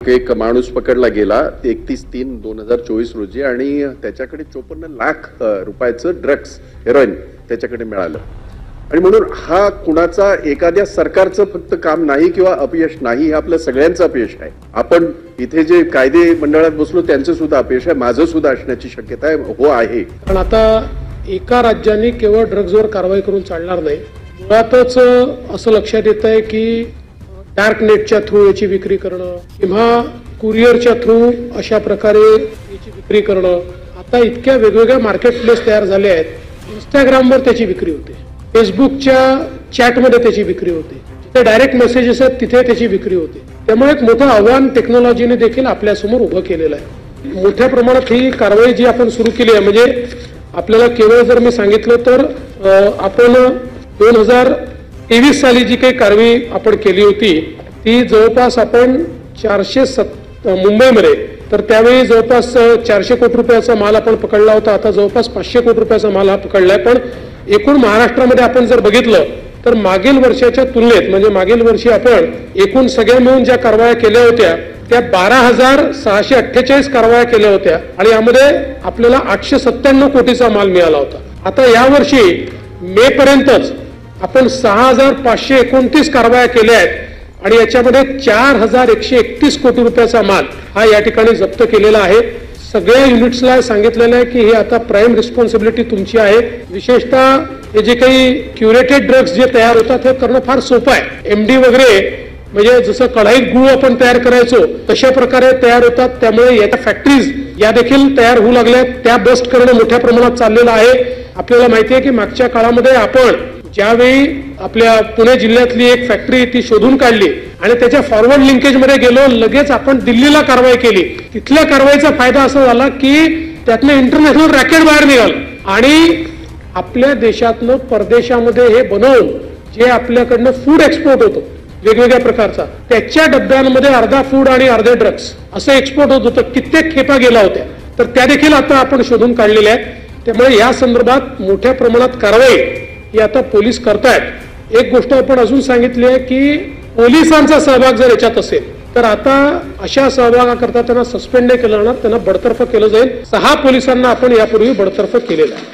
एक माणूस पकडला गेला 31/3/2024 रोजी आणि त्याच्याकडे 54 लाख रुपयाचं ड्रग्स हेरोईन त्याच्याकडे मिळालं। आणि म्हणून हा कुणाचा एखाद्या सरकारचं फक्त काम नाही किंवा अपयश नाही, हे आपल्या सगळ्यांचं अपयश आहे। आपण इथे जे कायदे मंडळात बसलो त्यांचं सुद्धा अपयश आहे, माझं सुद्धा असण्याची शक्यता आहे। पण आता एका राज्याने केवळ ड्रग्जवर कारवाई करून चालणार नाही। मुळातच असं लक्षात येत आहे की डार्क नेटच्या थ्रू याची विक्री करणं किंवा कुरिअरच्या थ्रू अशा प्रकारे याची विक्री करणं, आता इतक्या वेगवेगळ्या मार्केट प्लेस तयार झाले आहेत। इंस्टाग्रामवर त्याची विक्री होते, फेसबुकच्या चॅटमध्ये त्याची विक्री होते, जिथे डायरेक्ट मेसेजेस आहेत तिथे त्याची विक्री होते। त्यामुळे एक मोठं आव्हान टेक्नॉलॉजीने देखील आपल्यासमोर उभं केलेलं आहे। मोठ्या प्रमाणात ही कारवाई जी आपण सुरू केली आहे, म्हणजे आपल्याला केवळ जर मी सांगितलं तर आपण 2023 साली जी काही कारवाई आपण केली होती ती जवळपास आपण 407 मुंबईमध्ये, तर त्यावेळी जवळपास 400 कोटी रुपयाचा माल आपण पकडला होता। आता जवळपास 500 कोटी रुपयाचा माल हा पकडलाय। पण एकूण महाराष्ट्रामध्ये आपण जर बघितलं तर मागील वर्षाच्या तुलनेत, म्हणजे मागील वर्षी आपण एकूण सगळ्या मिळून ज्या कारवाया केल्या होत्या त्या 12,648 कारवाया केल्या होत्या आणि यामध्ये आपल्याला 897 कोटीचा माल मिळाला होता। आता यावर्षी मे पर्यंतच आपण 6,529 कारवाया केल्या आहेत आणि याच्यामध्ये 4,131 कोटी रुपयाचा माल हा या ठिकाणी जप्त केलेला आहे। सगळ्या युनिट्सला सांगितलेलं आहे की हे आता प्राईम रिस्पॉन्सिबिलिटी तुमची आहे। विशेषतः हे जे काही क्युरेटेड ड्रग्स जे तयार होतात हे करणं फार सोपं आहे। एमडी वगैरे म्हणजे जसं कढाईत गूळ आपण तयार करायचो तशा प्रकारे तयार होतात। त्यामुळे या फॅक्टरीज या देखील तयार होऊ लागल्या, त्या बस्ट करणं मोठ्या प्रमाणात चाललेलं आहे। आपल्याला माहिती आहे की मागच्या काळामध्ये आपण ज्यावेळी आपल्या पुणे जिल्ह्यातली एक फॅक्टरी ती शोधून काढली आणि त्याच्या फॉरवर्ड लिंकेज मध्ये गेलो, लगेच आपण दिल्लीला कारवाई केली। तिथल्या कारवाईचा फायदा असा झाला की त्यातनं इंटरनॅशनल रॅकेट बाहेर निघालं आणि आपल्या देशातनं परदेशामध्ये हे बनवून जे आपल्याकडनं फूड एक्सपोर्ट होतो वेगवेगळ्या प्रकारचा, त्याच्या डब्यांमध्ये अर्धा फूड आणि अर्धे ड्रग्स असं एक्सपोर्ट होत होतं। कित्येक खेपा गेला होत्या, तर त्या देखील आता आपण शोधून काढलेल्या आहेत। त्यामुळे या संदर्भात मोठ्या प्रमाणात कारवाई ही आता पोलीस करतायत। एक गोष्ट आपण अजून सांगितली आहे की पोलिसांचा सहभाग जर याच्यात असेल तर आता अशा सहभागाकरता त्यांना सस्पेंड नाही केलं जाणार, त्यांना बडतर्फ केलं जाईल। 6 पोलिसांना आपण यापूर्वी बडतर्फ केलेलं आहे।